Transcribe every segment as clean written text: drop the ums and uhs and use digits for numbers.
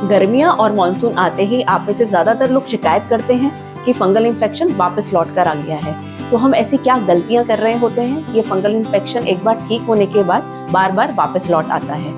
गर्मियां और मानसून आते ही आप में से ज्यादातर लोग शिकायत करते हैं कि फंगल इन्फेक्शन वापस लौट कर आ गया है। तो हम ऐसी क्या गलतियां कर रहे होते हैं कि ये फंगल इन्फेक्शन एक बार ठीक होने के बाद बार बार वापस लौट आता है।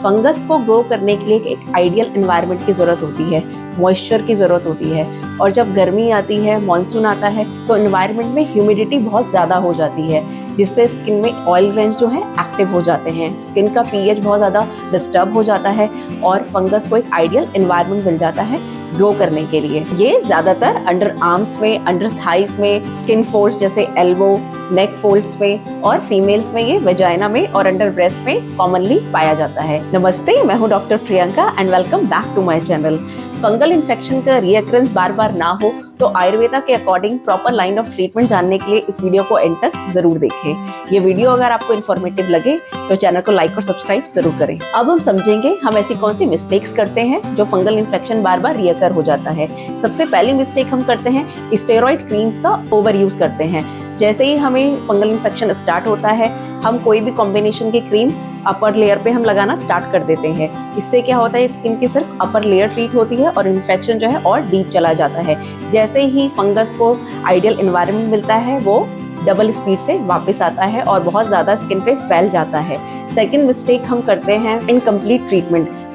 फंगस को ग्रो करने के लिए एक आइडियल एनवायरनमेंट की जरूरत होती है, मॉइस्चर की जरूरत होती है। और जब गर्मी आती है, मानसून आता है, तो एनवायरनमेंट में ह्यूमिडिटी बहुत ज्यादा हो जाती है, जिससे स्किन में ऑयल ग्लैंड्स जो है एक्टिव हो जाते हैं। स्किन का पीएच बहुत ज्यादा डिस्टर्ब हो जाता है और फंगस को एक आइडियल एनवायरनमेंट मिल जाता है ग्रो करने के लिए। ये ज्यादातर अंडर आर्म्स में, अंडर थाइज में, स्किन फोल्ड्स जैसे एल्बो, नेक फोल्ड्स में, और फीमेल्स में ये वेजाइना में और अंडर ब्रेस्ट में कॉमनली पाया जाता है। नमस्ते, मैं हूँ doctor Priyanka and welcome back to my channel. Fungal infection का रिकरेंस बार बार ना हो तो आयुर्वेदा के according proper line of treatment जानने के लिए इस वीडियो को एंड तक जरूर देखें। ये वीडियो अगर आपको इन्फॉर्मेटिव लगे तो चैनल को लाइक और सब्सक्राइब जरूर करें। अब हम समझेंगे हम ऐसी कौन सी मिस्टेक्स करते हैं जो फंगल इन्फेक्शन बार बार रिकर हो जाता है। सबसे पहली मिस्टेक हम करते हैं स्टेरॉइड क्रीम्स का ओवर यूज करते हैं। जैसे ही हमें फंगल इन्फेक्शन स्टार्ट होता है, हम कोई भी कॉम्बिनेशन की क्रीम अपर लेयर पे हम लगाना स्टार्ट कर देते हैं। इससे क्या होता है, स्किन की सिर्फ अपर लेयर ट्रीट होती है और इन्फेक्शन जो है और डीप चला जाता है। जैसे ही फंगस को आइडियल एनवायरनमेंट मिलता है, वो डबल स्पीड से वापस आता है और बहुत ज्यादा स्किन पे फैल जाता है। सेकेंड मिस्टेक हम करते हैं इनकम्प्लीट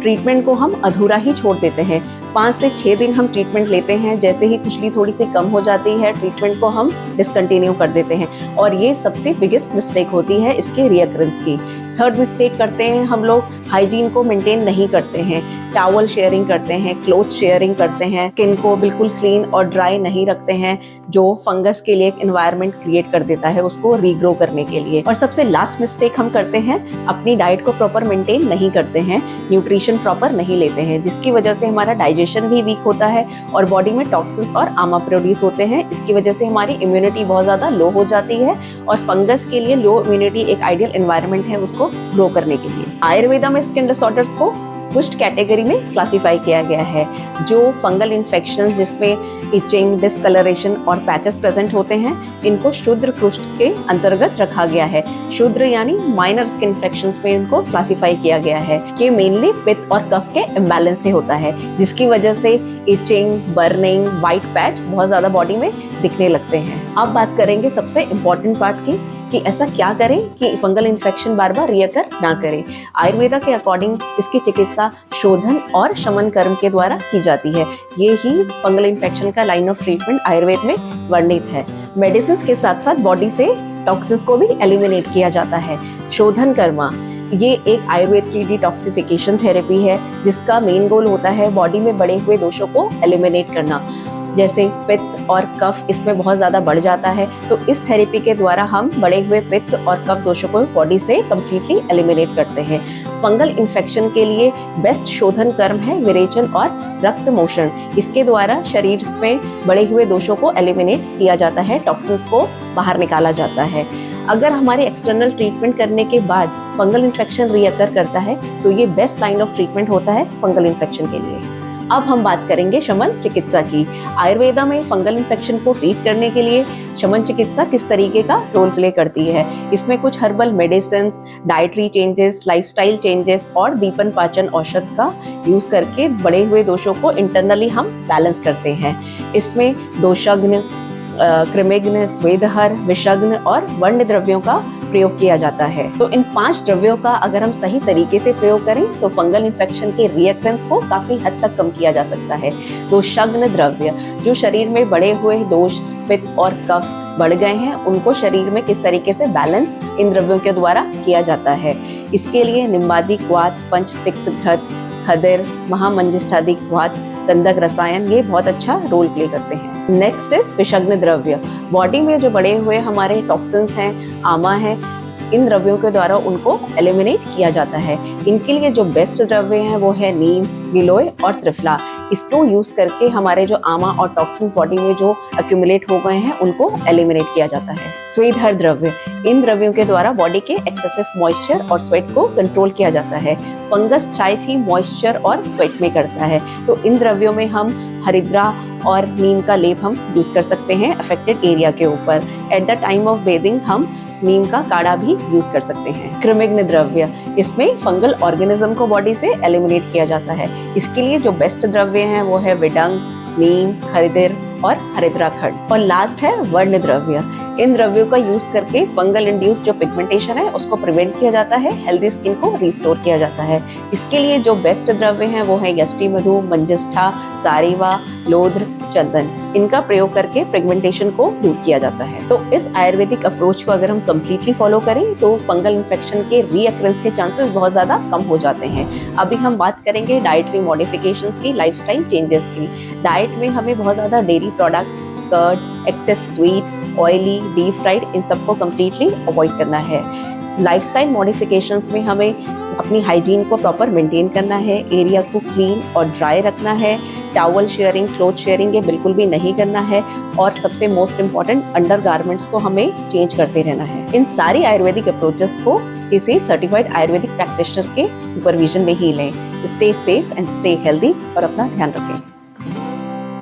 ट्रीटमेंट को हम अधूरा ही छोड़ देते हैं। 5 से 6 दिन हम ट्रीटमेंट लेते हैं, जैसे ही खुजली थोड़ी सी कम हो जाती है, ट्रीटमेंट को हम डिसकंटिन्यू कर देते हैं और ये सबसे बिगेस्ट मिस्टेक होती है इसके रिकरेंस की। थर्ड मिस्टेक करते हैं हम लोग, हाइजीन को मेंटेन नहीं करते हैं। टॉवल शेयरिंग करते हैं, क्लोथ शेयरिंग करते हैं, स्किन को बिल्कुल क्लीन और ड्राई नहीं रखते हैं, जो फंगस के लिए एक एनवायरनमेंट क्रिएट कर देता है उसको रीग्रो करने के लिए। और सबसे लास्ट मिस्टेक हम करते हैं, अपनी डाइट को प्रॉपर मेंटेन नहीं करते हैं, न्यूट्रिशन प्रॉपर नहीं लेते हैं, जिसकी वजह से हमारा डाइजेशन भी वीक होता है और बॉडी में टॉक्सिन्स और आमा प्रोड्यूस होते हैं। इसकी वजह से हमारी इम्यूनिटी बहुत ज्यादा लो हो जाती है और फंगस के लिए लो इम्यूनिटी एक आइडियल एनवायरनमेंट है उसको ग्रो करने के लिए। आयुर्वेदा में स्किन डिसऑर्डर्स को कुछ कैटेगरी में क्लासिफाई किया गया है। जो फंगल इन्फेक्शंस जिसमें इचिंग, डिस्कलरेशन और पैचेस प्रेजेंट होते हैं, इनको शूद्र कुष्ठ के अंतर्गत रखा गया है। शूद्र यानी माइनर स्किन इन्फेक्शंस में इनको क्लासिफाई किया गया है कि मेनली पित्त और कफ के इम्बैलेंस से होता है, जिसकी वजह से इचिंग, बर्निंग, व्हाइट पैच बहुत ज्यादा बॉडी में दिखने लगते हैं। अब बात करेंगे सबसे इम्पोर्टेंट पार्ट की कि ऐसा क्या करें कि फंगल इन्फेक्शन बार बार रिकर ना करें। आयुर्वेदा के अकॉर्डिंग इसकी चिकित्सा शोधन और शमन कर्म के द्वारा की जाती है। ये ही फंगल इन्फेक्शन का लाइन ऑफ ट्रीटमेंट आयुर्वेद में वर्णित है। मेडिसिन के साथ साथ बॉडी से टॉक्सिन्स को भी एलिमिनेट किया जाता है। शोधन कर्म ये एक आयुर्वेद की डिटॉक्सिफिकेशन थेरेपी है, जिसका मेन गोल होता है बॉडी में बढ़े हुए दोषों को एलिमिनेट करना। जैसे पित्त और कफ इसमें बहुत ज्यादा बढ़ जाता है, तो इस थेरेपी के द्वारा हम बढ़े हुए पित्त और कफ दोषों को बॉडी से कम्प्लीटली एलिमिनेट करते हैं। फंगल इन्फेक्शन के लिए बेस्ट शोधन कर्म है विरेचन और रक्त मोशन। इसके द्वारा शरीर में बढ़े हुए दोषों को एलिमिनेट किया जाता है, टॉक्सिन्स को बाहर निकाला जाता है। अगर हमारे एक्सटर्नल ट्रीटमेंट करने के बाद फंगल इन्फेक्शन रिकर करता है, तो ये बेस्ट लाइन ऑफ ट्रीटमेंट होता है फंगल इन्फेक्शन के लिए। अब हम बात करेंगे शमन चिकित्सा की। आयुर्वेदा में फंगल इन्फेक्शन को ट्रीट करने के लिए शमन चिकित्सा किस तरीके का रोल प्ले करती है। इसमें कुछ herbal medicine, dietary changes, lifestyle changes और दीपन पाचन औषध का यूज करके बढ़े हुए दोषों को इंटरनली हम बैलेंस करते हैं। इसमें दोषग्न, कृमिग्न, स्वेदहर, विषग्न और वर्ण द्रव्यों का प्रयोग किया जाता है। तो इन 5 द्रव्यों का अगर हम सही तरीके से प्रयोग करें तो फंगल इन्फेक्शन के रिकरेंस को काफी हद तक कम किया जा सकता है। दोषग्न द्रव्य, जो शरीर में बढ़े हुए दोष, पित्त और कफ बढ़ गए हैं, उनको शरीर में किस तरीके से बैलेंस इन द्रव्यों के द्वारा किया जाता है। इसके लिए निम्बादिक वात, पंचतिक्त घृत, खदिर, महामंजिष्ठादिक वात, गंधक रसायन ये बहुत अच्छा रोल प्ले करते हैं। नेक्स्ट इज विषग्न द्रव्य। बॉडी में जो बढ़े हुए हमारे टॉक्सिन्स हैं, आमा है, इन द्रव्यों के द्वारा उनको एलिमिनेट किया जाता है। इनके लिए जो बेस्ट द्रव्य हैं वो है नीम, गिलोय और त्रिफला। इसको यूज करके हमारे जो आमा और टॉक्सिन्स बॉडी में जो एक्यूमुलेट हो गए हैं उनको एलिमिनेट किया जाता है। स्वेदहर द्रव्य, इन द्रव्यों के द्वारा बॉडी के एक्सेसिव मॉइस्चर और स्वेट को कंट्रोल किया जाता है। फंगस थ्राइव ही मॉइस्चर और स्वेट में करता है, तो इन द्रव्यों में हम हरिद्रा और नीम का लेप हम यूज कर सकते हैं अफेक्टेड एरिया के ऊपर। At the time of bathing हम नीम का काढ़ा भी यूज कर सकते हैं। कृमिग्न द्रव्य, इसमें फंगल ऑर्गेनिज्म को बॉडी से एलिमिनेट किया जाता है। इसके लिए जो बेस्ट द्रव्य हैं वो है विडंग, नीम, खरीदिर और हरिद्रा खंड। और लास्ट है वर्ण द्रव्य। इन द्रव्यों का यूज करके फंगल इंड्यूस जो पिगमेंटेशन है उसको प्रिवेंट किया जाता है, हेल्दी स्किन को रिस्टोर किया जाता है। इसके लिए जो बेस्ट द्रव्य हैं वो है यष्टि मधु, मंजिष्ठा, सारीवा, लोध्र, चंदन। इनका प्रयोग करके पिगमेंटेशन को दूर किया जाता है। तो इस आयुर्वेदिक अप्रोच को अगर हम कम्प्लीटली फॉलो करें तो फंगल इन्फेक्शन के रीअकरेंस के चांसेस बहुत ज्यादा कम हो जाते हैं। अभी हम बात करेंगे डाइटरी मॉडिफिकेशंस की, लाइफस्टाइल चेंजेस की। डाइट में हमें बहुत ज्यादा dairy products, curd, excess sweet, oily, deep fried, इन सबको कम्प्लीटली अवॉइड करना है। लाइफस्टाइल मॉडिफिकेशंस में हमें अपनी हाइजीन को प्रॉपर मेंटेन करना है, एरिया को क्लीन और ड्राई रखना है, टॉवल शेयरिंग, क्लोथ शेयरिंग ये बिल्कुल भी नहीं करना है, और सबसे मोस्ट इम्पॉर्टेंट अंडरगारमेंट्स को हमें चेंज करते रहना है। इन सारी आयुर्वेदिक अप्रोचेस को किसी सर्टिफाइड आयुर्वेदिक प्रैक्टिशनर के सुपरविजन में ही लें। Stay safe and stay healthy और अपना ध्यान रखें।